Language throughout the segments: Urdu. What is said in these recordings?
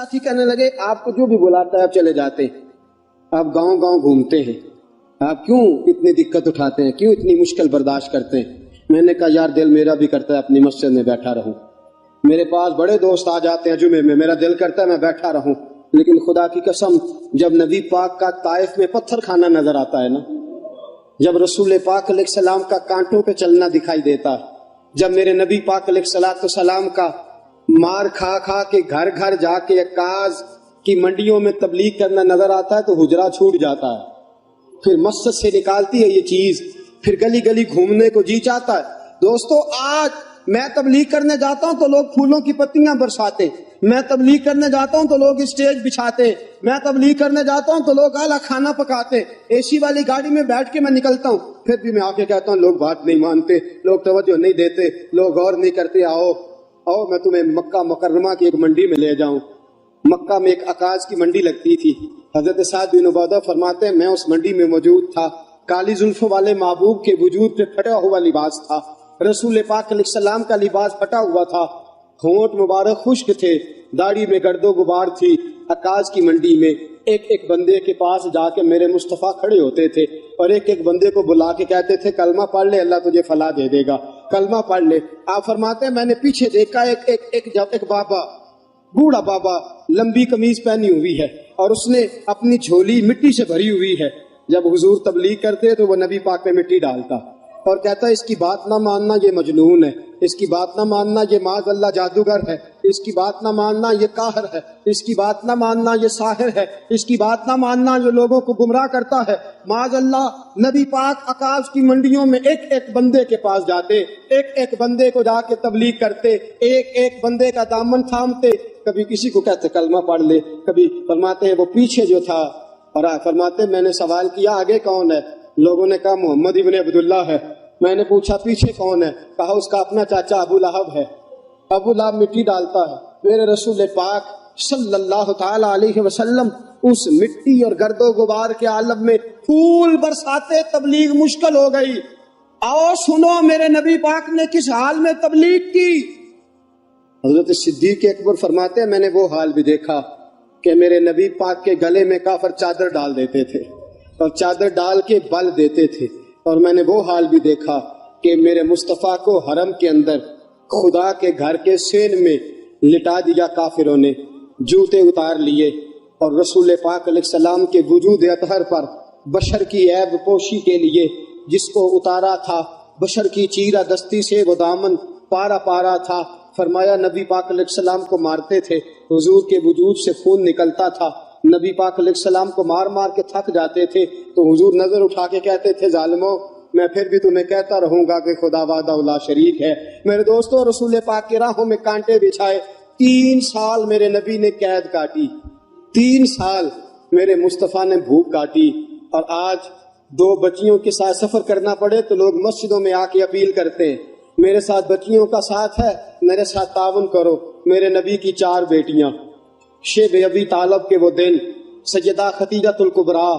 ساتھی کہنے لگے آپ کو جو بھی بلاتا ہے آپ چلے جاتے ہیں، آپ گاؤں گاؤں گھومتے ہیں، آپ کیوں اتنی دقت اٹھاتے ہیں، کیوں اتنی مشکل برداشت کرتے ہیں؟ میں نے کہا یار دل میرا بھی کرتا ہے اپنی مسجد میں بیٹھا رہوں، میرے پاس بڑے دوست آ جاتے ہیں جمعے میں، میرا دل کرتا ہے میں بیٹھا رہوں، لیکن خدا کی قسم جب نبی پاک کا طائف میں پتھر کھانا نظر آتا ہے نا، جب رسول پاک علیہ السلام کا کانٹوں پہ چلنا دکھائی دیتا ہے، جب میرے نبی پاک علیہ السلام کا مار کھا کھا کے گھر گھر جا کے عکاظ کی منڈیوں میں تبلیغ کرنا نظر آتا ہے تو حجرہ چھوٹ جاتا ہے، پھر مسجد سے نکالتی ہے یہ چیز، پھر گلی گلی گھومنے کو جی چاہتا ہے۔ دوستو آج میں تبلیغ کرنے جاتا ہوں تو لوگ پھولوں کی پتیاں برساتے، میں تبلیغ کرنے جاتا ہوں تو لوگ اسٹیج بچھاتے، میں تبلیغ کرنے جاتا ہوں تو لوگ اعلیٰ کھانا پکاتے، اے سی والی گاڑی میں بیٹھ کے میں نکلتا ہوں، پھر بھی میں آ کے کہتا ہوں لوگ بات نہیں مانتے، لوگ توجہ نہیں دیتے، لوگ غور نہیں کرتے، آؤ میں تمہیں مکہ مکرمہ کی ایک منڈی میں لے جاؤں۔ مکہ میں ایک عکاظ کی منڈی لگتی تھی، حضرت سعد بن عبادہ فرماتے ہیں میں اس منڈی میں موجود تھا، کالی زلفوں والے محبوب کے وجود پہ پھٹا ہوا لباس تھا، رسول پاک علیہ السلام کا لباس پھٹا ہوا تھا، ہونٹ مبارک خشک تھے، داڑھی میں گرد و غبار تھی۔ عکاظ کی منڈی میں ایک ایک بندے کے پاس جا کے میرے مصطفیٰ کھڑے ہوتے تھے اور ایک ایک بندے کو بلا کے کہتے تھے کلمہ پڑھ لے اللہ تجھے فلاح دے دے گا، کلمہ پڑھ لے۔ آپ فرماتے ہیں میں نے پیچھے دیکھا ایک بابا، بوڑھا بابا، لمبی قمیض پہنی ہوئی ہے اور اس نے اپنی جھولی مٹی سے بھری ہوئی ہے، جب حضور تبلیغ کرتے تو وہ نبی پاک میں مٹی ڈالتا اور کہتا ہے اس کی بات نہ ماننا یہ مجنون ہے، اس کی بات نہ ماننا یہ معاذ اللہ جادوگر ہے، اس کی بات نہ ماننا یہ قاہر ہے، اس کی بات نہ ماننا یہ ساحر ہے، اس کی بات نہ ماننا یہ لوگوں کو گمراہ کرتا ہے۔ معاذ اللہ نبی پاک عکاظ کی منڈیوں میں ایک ایک بندے کے پاس جاتے، ایک ایک بندے کو جا کے تبلیغ کرتے، ایک ایک بندے کا دامن تھامتے، کبھی کسی کو کہتے کلمہ پڑھ لے، کبھی فرماتے ہیں وہ پیچھے جو تھا، اور فرماتے میں نے سوال کیا آگے کون ہے؟ لوگوں نے کہا محمد ابن عبداللہ ہے۔ میں نے پوچھا پیچھے کون ہے؟ کہا اس کا اپنا چاچا ابو لہب ہے۔ ابو لہب مٹی ڈالتا ہے، میرے رسول پاک صلی اللہ تعالی علیہ وسلم اس مٹی اور گرد و غبار کے عالم میں پھول برساتے، تبلیغ مشکل ہو گئی۔ آؤ سنو میرے نبی پاک نے کس حال میں تبلیغ کی۔ حضرت صدیق اکبر فرماتے ہیں میں نے وہ حال بھی دیکھا کہ میرے نبی پاک کے گلے میں کافر چادر ڈال دیتے تھے اور چادر ڈال کے بل دیتے تھے، اور میں نے وہ حال بھی دیکھا کہ میرے مصطفیٰ کو حرم کے اندر خدا کے گھر کے سین میں لٹا دیا کافروں نے، جوتے اتار لیے، اور رسول پاک علیہ السلام کے وجود اطہر پر بشر کی عیب پوشی کے لیے جس کو اتارا تھا، بشر کی چیرہ دستی سے وہ دامن پارا پارا تھا، فرمایا نبی پاک علیہ السلام کو مارتے تھے، حضور کے وجود سے خون نکلتا تھا، نبی پاک علیہ السلام کو مار مار کے تھک جاتے تھے تو حضور نظر اٹھا کے کہتے تھے ظالموں میں پھر بھی تمہیں کہتا رہوں گا کہ خدا وحدہ لا شریک ہے۔ میرے دوستو رسول پاک کے راہوں میں کانٹے بچھائے، 3 سال میرے نبی نے قید کاٹی، 3 سال میرے مصطفیٰ نے بھوک کاٹی، اور آج 2 بچیوں کے ساتھ سفر کرنا پڑے تو لوگ مسجدوں میں آ کے اپیل کرتے ہیں میرے ساتھ بچیوں کا ساتھ ہے، میرے ساتھ تعاون کرو۔ میرے نبی کی 4 بیٹیاں، شیب ابی طالب کے وہ دن، سیدہ خدیجۃ الکبریٰ،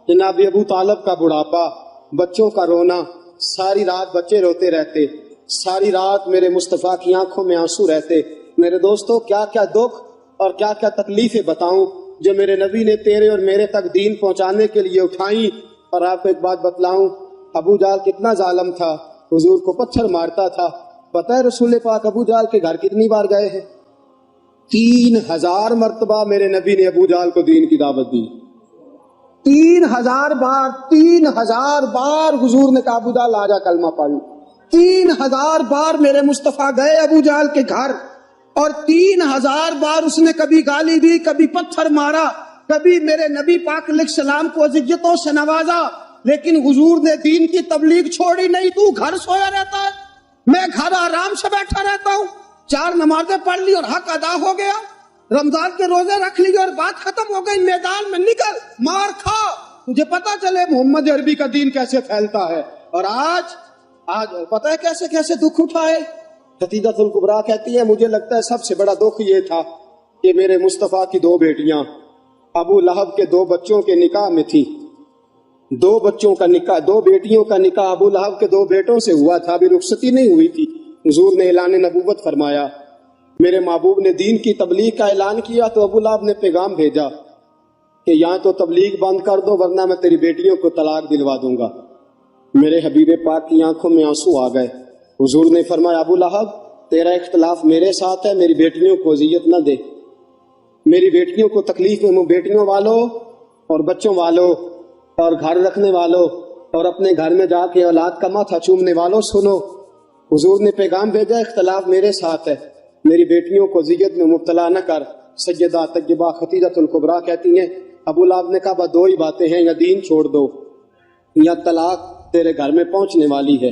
جناب ابو طالب کا بڑھاپا، بچوں کا رونا، ساری رات بچے روتے رہتے، ساری رات میرے مصطفیٰ کی آنکھوں میں آنسو رہتے۔ میرے دوستو کیا کیا دکھ اور کیا کیا تکلیفیں بتاؤں جو میرے نبی نے تیرے اور میرے تک دین پہنچانے کے لیے اٹھائیں۔ اور آپ کو ایک بات بتلاؤں، ابو جہل کتنا ظالم تھا، حضور کو پتھر مارتا تھا۔ پتہ ہے رسول پاک ابو جہل کے گھر کتنی بار گئے ہیں؟ 3000 مرتبہ میرے نبی نے ابو جہل کو دین کی دعوت دی، 3000 بار، 3000 بار حضور نے کہا ابو جہل آ جا کلمہ پڑھ، 3000 بار میرے مصطفیٰ گئے ابو جہل کے گھر، اور 3000 بار اس نے کبھی گالی دی، کبھی پتھر مارا، کبھی میرے نبی پاک علیہ السلام کو اذیتوں سے نوازا، لیکن حضور نے دین کی تبلیغ چھوڑی نہیں۔ تو گھر سویا رہتا ہے، میں گھر آرام سے بیٹھا رہتا ہوں، 4 نمازیں پڑھ لی اور حق ادا ہو گیا، رمضان کے روزے رکھ لیے اور بات ختم ہو گئی، میدان میں نکل مار کھا، تجھے پتا چلے محمد عربی کا دین کیسے پھیلتا ہے۔ اور آج پتہ ہے کیسے کیسے دکھ اٹھائے۔ خدیجۃ الکبریٰ کہتی ہے مجھے لگتا ہے سب سے بڑا دکھ یہ تھا کہ میرے مصطفیٰ کی 2 بیٹیاں ابو لہب کے 2 بچوں کے نکاح میں تھی، 2 بچوں کا نکاح، 2 بیٹیوں کا نکاح ابو لہب کے 2 بیٹوں سے ہوا تھا، ابھی رخصتی نہیں ہوئی تھی۔ حضور نے اعلان نبوت فرمایا میرے محبوب نے دین کی تبلیغ کا اعلان کیا تو ابو لہب نے پیغام بھیجا کہ یہاں تو تبلیغ بند کر دو ورنہ میں تیری بیٹیوں کو طلاق دلوا دوں گا۔ میرے حبیب پاک کی آنکھوں میں آنسو آ گئے۔ حضور نے فرمایا ابو لہب تیرا اختلاف میرے ساتھ ہے، میری بیٹیوں کو اذیت نہ دے، میری بیٹیوں کو تکلیف میں، بیٹیوں والوں اور بچوں والوں اور گھر رکھنے والوں اور اپنے گھر میں جا کے اولاد کا ماتھا چومنے والوں سنو، حضور نے پیغام بھیجا اختلاف میرے ساتھ ہے، میری بیٹیوں کو اذیت میں مبتلا نہ کر۔ سیدہ طیبہ خدیجہ الکبریٰ کہتی ہیں ابو لہب نے کہا بس دو ہی باتیں ہیں، یا دین چھوڑ دو یا طلاق تیرے گھر میں پہنچنے والی ہے۔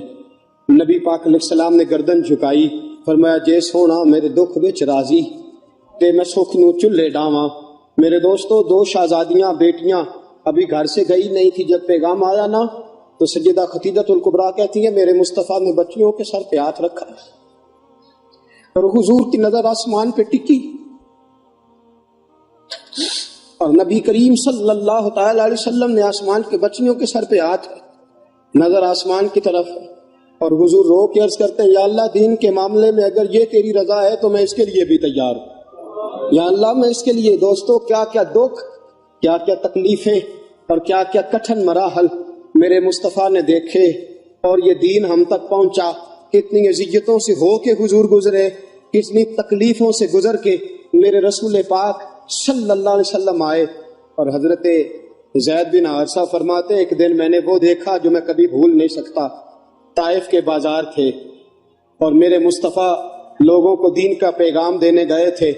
نبی پاک علیہ السلام نے گردن جھکائی، فرمایا جے سونا میرے دکھ وچ راضی تے میں سکھ نو چلے ڈاواں۔ میرے دوستو، دو شہزادیاں بیٹیاں ابھی گھر سے گئی نہیں تھی، جب پیغام آیا نا تو سیدہ خدیجہ الکبریٰ کہتی ہیں میرے مصطفیٰ نے بچیوں کے سر پہ ہاتھ رکھا اور حضور کی نظر آسمان پہ ٹکی اور نبی کریم صلی اللہ تعالی علیہ وسلم نے آسمان کے بچیوں کے سر پہ ہاتھ، نظر آسمان کی طرف، اور حضور رو کے عرض کرتے ہیں یا اللہ دین کے معاملے میں اگر یہ تیری رضا ہے تو میں اس کے لیے بھی تیار ہوں، یا اللہ میں اس کے لیے۔ دوستو، کیا کیا دکھ، کیا کیا تکلیفیں اور کیا کیا کٹھن مراحل میرے مصطفیٰ نے دیکھے اور یہ دین ہم تک پہنچا، کتنی اذیتوں سے ہو کے حضور گزرے، کتنی تکلیفوں سے گزر کے میرے رسول پاک صلی اللہ علیہ وسلم آئے۔ اور حضرت زید بن حارثہ فرماتے ایک دن میں نے وہ دیکھا جو میں کبھی بھول نہیں سکتا۔ طائف کے بازار تھے اور میرے مصطفیٰ لوگوں کو دین کا پیغام دینے گئے تھے۔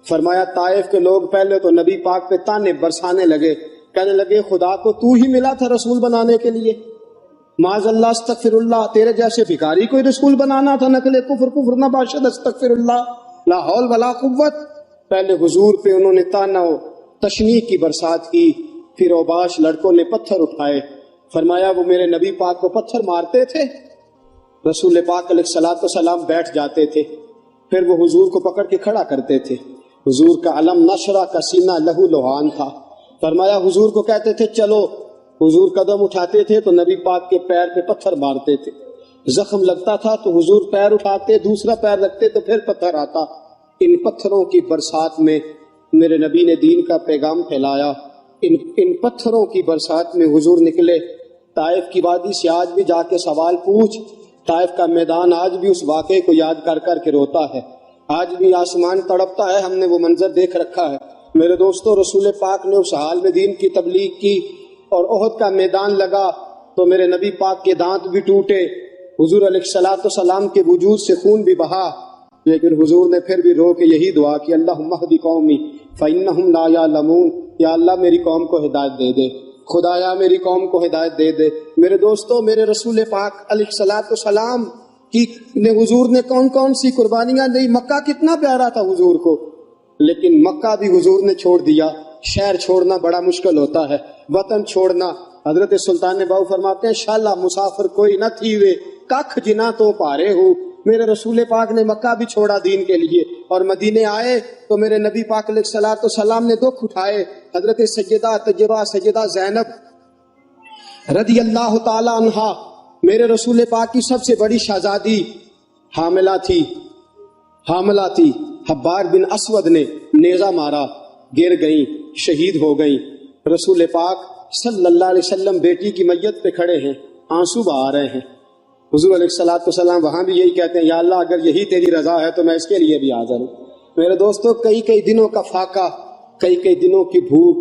فرمایا طائف کے لوگ پہلے تو نبی پاک پہ تانے برسانے لگے، کہنے لگے خدا کو تو ہی ملا تھا رسول بنانے کے لیے، معاذ اللہ استغفر اللہ، تیرے جیسے بھکاری کوئی رسول بنانا تھا، نقل کفر کفر نہ باشد استغفر اللہ لا حول ولا قوت۔ پہلے حضور پہ انہوں نے تانا و تشنیع کی برسات کی، پھر اوباش لڑکوں نے پتھر اٹھائے۔ فرمایا وہ میرے نبی پاک کو پتھر مارتے تھے، رسول پاک علیہ الصلوۃ والسلام بیٹھ جاتے تھے، پھر وہ حضور کو پکڑ کے کھڑا کرتے تھے۔ حضور کا علم نشرہ کا سینہ لہو لہان تھا۔ فرمایا حضور کو کہتے تھے چلو، حضور قدم اٹھاتے تھے تو نبی پاک کے پیر پہ پتھر مارتے تھے، زخم لگتا تھا تو حضور پیر اٹھاتے، دوسرا پیر رکھتے تو پھر پتھر آتا۔ ان پتھروں کی برسات میں میرے نبی نے دین کا پیغام پھیلایا، ان پتھروں کی برسات میں حضور نکلے۔ طائف کی وادی سے آج بھی جا کے سوال پوچھ، طائف کا میدان آج بھی اس واقعے کو یاد کر کر کے روتا ہے، آج بھی آسمان تڑپتا ہے، ہم نے وہ منظر دیکھ رکھا ہے۔ میرے دوستو، رسول پاک نے اس حال میں دین کی تبلیغ کی اور احد کا میدان لگا تو میرے نبی پاک کے دانت بھی ٹوٹے، حضور علیہ الصلوۃ والسلام کے وجود سے خون بھی بہا، لیکن حضور نے پھر بھی رو کے یہی دعا کی اللہم اہد قومی فإنہم لا یعلمون، یا اللہ میری قوم کو ہدایت دے دے، خدایا میری قوم کو ہدایت دے دے۔ میرے دوستو، میرے رسول پاک علیہ الصلوۃ والسلام کی حضور نے کون کون سی قربانیاں دی۔ مکہ کتنا پیارا تھا حضور کو، لیکن مکہ بھی حضور نے چھوڑ دیا۔ شہر چھوڑنا بڑا مشکل ہوتا ہے، وطن چھوڑنا۔ حضرت سلطان باؤ فرماتے ہیں شالا مسافر کوئی نہ تھی وے ککھ جنا تو پارے ہو۔ میرے رسول پاک نے مکہ بھی چھوڑا دین کے لیے اور مدینے آئے تو میرے نبی پاک علیہ الصلوۃ والسلام نے دکھ اٹھائے۔ حضرت سیدہ طیبہ سیدہ زینب رضی اللہ تعالی عنہا میرے رسول پاک کی سب سے بڑی شہزادی حاملہ تھی۔ حبار بن اسود نے نیزہ مارا، گر گئیں، شہید ہو گئیں۔ رسول پاک صلی اللہ علیہ وسلم بیٹی کی میت پہ کھڑے ہیں، آنسو بہا رہے ہیں۔ حضور علیہ الصلوۃ والسلام وہاں بھی یہی کہتے ہیں یا اللہ اگر یہی تیری رضا ہے تو میں اس کے لیے بھی حاضر ہوں۔ میرے دوستو، کئی دنوں کا فاقہ، کئی دنوں کی بھوک،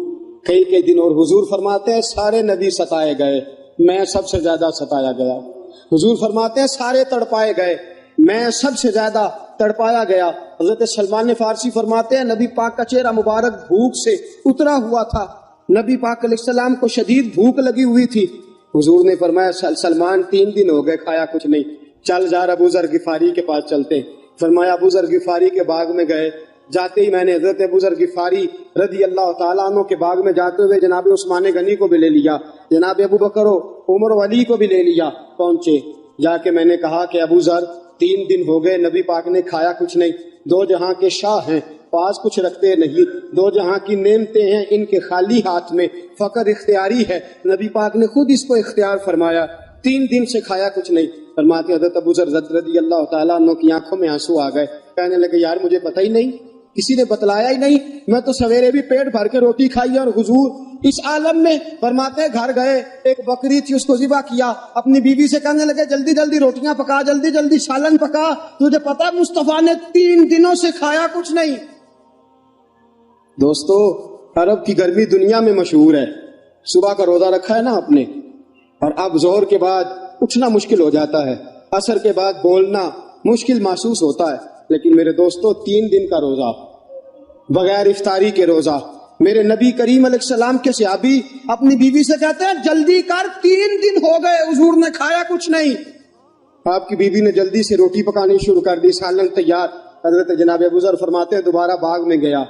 کئی دن، اور حضور فرماتے ہیں سارے نبی ستائے گئے، میں سب سے زیادہ ستایا گیا۔ حضور فرماتے ہیں سارے تڑپائے گئے، میں سب سے زیادہ تڑپایا گیا۔ حضرت سلمان فارسی فرماتے ہیں نبی پاک کا چہرہ مبارک بھوک سے اترا ہوا تھا، نبی پاک علیہ السلام کو شدید بھوک لگی ہوئی تھی۔ حضور نے فرمایا سلمان 3 دن ہو گئے کھایا کچھ نہیں، چل جا ابو ذر غفاری کے پاس چلتے ہیں۔ فرمایا ابو ذر غفاری کے باغ میں گئے، جاتے ہی میں نے حضرت ابو ذر غفاری رضی اللہ تعالیٰ عنہ کے باغ میں جاتے ہوئے جناب عثمان غنی کو بھی لے لیا، جناب ابو بکر و عمر و علی کو بھی لے لیا۔ پہنچے، جا کے میں نے کہا کہ ابو ذر 3 دن ہو گئے نبی پاک نے کھایا کچھ نہیں، 2 جہاں کے شاہ ہیں، پاس کچھ رکھتے نہیں، 2 جہاں کی نعمتیں ہیں ان کے خالی ہاتھ میں، فقر اختیاری ہے، نبی پاک نے خود اس کو اختیار فرمایا، 3 دن سے کھایا کچھ نہیں۔ فرماتے حضرت ابو ذر رضی اللہ تعالیٰ عنہ کی آنکھوں میں آنسو آ گئے، کہنے لگے یار مجھے پتہ ہی نہیں، کسی نے بتلایا ہی نہیں، میں تو سویرے بھی پیٹ بھر کے روٹی کھائی اور حضور اس عالم میں۔ فرماتے ہیں گھر گئے، ایک بکری تھی اس کو ذبح کیا، اپنی بیوی سے کہنے لگے جلدی جلدی روٹیاں پکا، جلدی جلدی سالن پکا، تجھے پتا مصطفیٰ نے 3 دنوں سے کھایا کچھ نہیں۔ دوستو عرب کی گرمی دنیا میں مشہور ہے، صبح کا روزہ رکھا ہے نا آپ نے، اور اب ظہر کے بعد اٹھنا مشکل ہو جاتا ہے، عصر کے بعد بولنا مشکل محسوس ہوتا ہے، لیکن میرے دوستو 3 دن کا روزہ بغیر افطاری کے روزہ، میرے نبی کریم علیہ السلام کے صحابی اپنی بیوی سے کہتے ہیں جلدی کر 3 دن ہو گئے حضور نے کھایا کچھ نہیں۔ آپ کی بیوی نے جلدی سے روٹی پکانی شروع کر دی، سالن تیار۔ حضرت جناب ابو ذر فرماتے ہیں دوبارہ باغ میں گیا،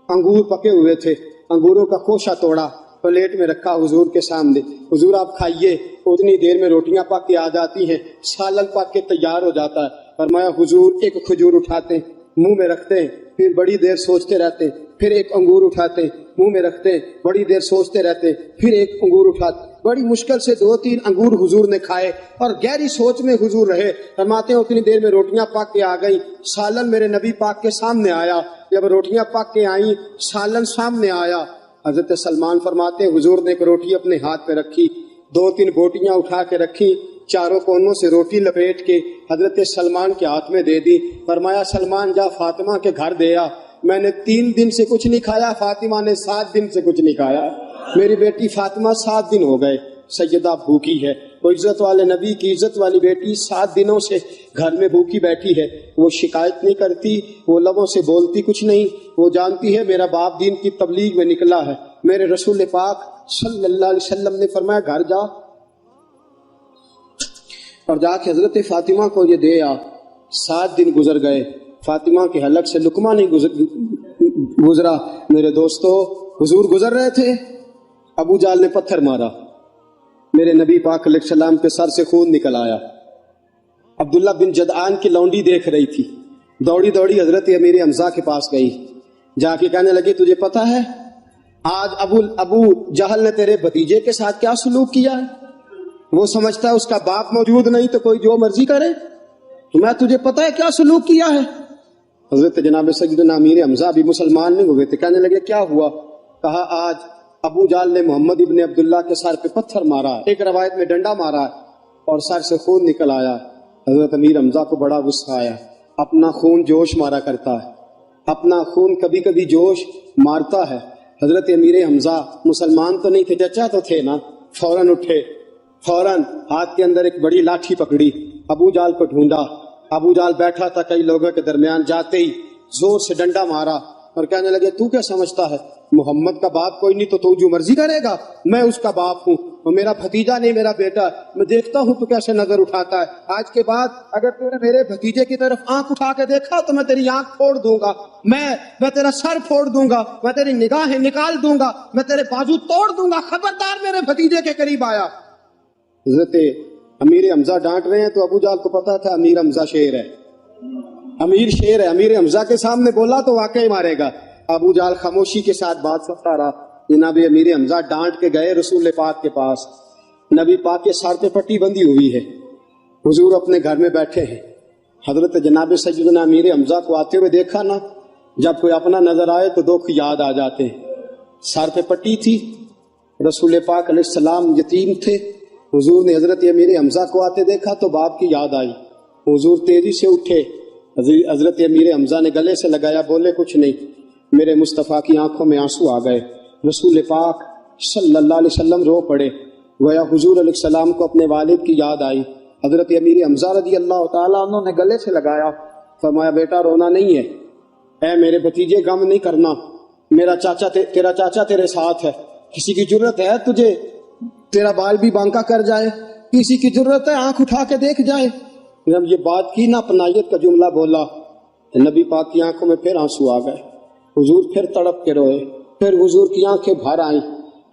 انگور پکے ہوئے تھے، انگوروں کا خوشہ توڑا، پلیٹ میں رکھا حضور کے سامنے، حضور آپ کھائیے۔ اتنی دیر میں روٹیاں پک کے آ جاتی ہیں، سالن پک کے تیار ہو جاتا ہے۔ فرمایا حضور ایک کھجور اٹھاتے ہیں، منہ میں رکھتے ہیں، پھر بڑی دیر سوچتے رہتے ہیں، پھر ایک انگور اٹھاتے ہیں، منہ میں رکھتے ہیں، بڑی دیر سوچتے رہتے ہیں، پھر ایک انگور اٹھاتے، بڑی مشکل سے 2-3 انگور حضور نے کھائے اور گہری سوچ میں حضور رہے۔ فرماتے ہیں اتنی دیر میں روٹیاں پک کے آ گئی، سالن میرے نبی پاک کے سامنے آیا۔ جب روٹیاں پک کے آئیں، سالن سامنے آیا، حضرت سلمان فرماتے ہیں حضور نے ایک روٹی اپنے ہاتھ پہ رکھی، 2-3 بوٹیاں اٹھا کے رکھی، چاروں کونوں سے روٹی لپیٹ کے حضرت سلمان کے ہاتھ میں دے دی۔ فرمایا سلمان جا فاطمہ کے گھر دے آ، میں نے 3 دن سے کچھ نہیں کھایا، فاطمہ نے 7 دن سے کچھ نہیں کھایا، میری بیٹی فاطمہ 7 دن ہو گئے سیدہ بھوکی ہے۔ وہ عزت والے نبی کی عزت والی بیٹی 7 دنوں سے گھر میں بھوکی بیٹھی ہے، وہ شکایت نہیں کرتی، وہ لبوں سے بولتی کچھ نہیں، وہ جانتی ہے میرا باپ دین کی تبلیغ میں نکلا ہے۔ میرے رسول پاک صلی اللہ علیہ وسلم نے فرمایا گھر جا اور جا کے حضرت فاطمہ کو یہ دے آ۔ 7 دن گزر گئے، فاطمہ کے حلق سے لقمہ نہیں گزرا۔ میرے دوستو حضور گزر رہے تھے، ابو جال نے پتھر مارا، میرے نبی پاک علیہ السلام کے سر سے خون نکل آیا۔ عبداللہ بن جدعان کی لونڈی دیکھ رہی تھی، دوڑی دوڑی حضرت امیر حمزہ کے پاس گئی، جا کے کہنے لگی تجھے پتا ہے آج ابو جہل نے تیرے بھتیجے کے ساتھ کیا سلوک کیا ہے؟ وہ سمجھتا ہے اس کا باپ موجود نہیں تو کوئی جو مرضی کرے، میں تجھے پتا ہے کیا سلوک کیا ہے؟ حضرت جناب سیدنا امیر حمزہ بھی مسلمان نہیں ہوئے تھے، کہنے لگے کیا ہوا؟ کہا آج ابو جال نے محمد ابن عبداللہ کے سر پہ پتھر مارا، ایک روایت میں ڈنڈا مارا اور سر سے خون نکل آیا۔ حضرت امیر حمزہ کو بڑا غصہ آیا، اپنا خون جوش مارا کرتا ہے، اپنا خون کبھی کبھی جوش مارتا ہے۔ حضرت امیر حمزہ مسلمان تو نہیں تھے، چچا تو تھے نا، فوراً اٹھے، فوراً ہاتھ کے اندر ایک بڑی لاٹھی پکڑی، ابو جال کو ڈھونڈا، ابو جال بیٹھا تھا، کئی لوگوں کے درمیان جاتے ہی زور سے ڈنڈا مارا اور کہنے لگے تو کیا سمجھتا ہے محمد کا باپ کوئی نہیں تو جو مرضی کرے گا، میں اس کا باپ ہوں، وہ میرا بھتیجا نہیں میرا بیٹا، میں دیکھتا ہوں تو کیسے نظر اٹھاتا ہے، آج کے بعد اگر تو نے میرے بھتیجے کی طرف آنکھ اٹھا کے دیکھا تو میں تیری آنکھ پھوڑ دوں گا، میں تیرا سر پھوڑ دوں گا، میں تیری نگاہیں نکال دوں گا، میں تیرے بازو توڑ دوں گا، خبردار میرے بھتیجے کے قریب آیا۔ حضرت امیر حمزہ ڈانٹ رہے ہیں تو ابو جال کو پتا تھا امیر حمزہ شیر ہے، امیر شیر ہے، امیر حمزہ کے سامنے بولا تو واقعی مارے گا۔ ابو جال خاموشی کے ساتھ بات سنتا رہا۔ جناب امیر حمزہ ڈانٹ کے گئے رسول پاک کے پاس، نبی پاک کے سر پہ پٹی بندھی ہوئی ہے، حضور اپنے گھر میں بیٹھے ہیں۔ حضرت جناب سیدنا امیر حمزہ کو آتے ہوئے دیکھا نا، جب کوئی اپنا نظر آئے تو دکھ یاد آ جاتے ہیں۔ سر پہ پٹی تھی، رسول پاک علیہ السلام یتیم تھے، حضور نے حضرت امیر حمزہ کو آتے دیکھا تو باپ کی یاد آئی، حضور تیزی سے اٹھے، حضرت امیر حمزہ نے گلے سے لگایا، بولے کچھ نہیں، میرے مصطفیٰ کی آنکھوں میں آنسو آ گئے، رسول پاک صلی اللہ علیہ وسلم رو پڑے، گویا حضور علیہ السلام کو اپنے والد کی یاد آئی۔ حضرت امیر حمزہ رضی اللہ تعالیٰ عنہ نے گلے سے لگایا، فرمایا بیٹا رونا نہیں ہے، اے میرے بھتیجے غم نہیں کرنا، تیرا چاچا تیرے ساتھ ہے، کسی کی جرت ہے تجھے تیرا بال بھی بانکا کر جائے، کسی کی جرت ہے آنکھ اٹھا کے دیکھ جائے۔ جب یہ بات کی نا، اپنائیت کا جملہ بولا، نبی پاک کی آنکھوں میں پھر آنسو آ گئے، حضور پھر تڑپ کے روئے، پھر حضور کی آنکھیں بھر آئیں۔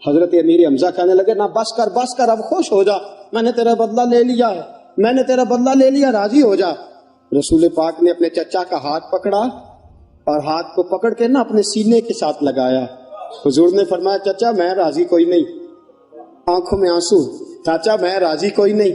حضرت امیر حمزہ کہنے لگے نا بس کر اب خوش ہو جا، میں نے تیرا بدلہ لے لیا ہے، میں نے تیرا بدلہ لے لیا، راضی ہو جا۔ رسول پاک نے اپنے چچا کا ہاتھ پکڑا اور ہاتھ کو پکڑ کے نا اپنے سینے کے ساتھ لگایا۔ حضور نے فرمایا چچا میں راضی کوئی نہیں، آنکھوں میں آنسو، چاچا میں راضی کوئی نہیں،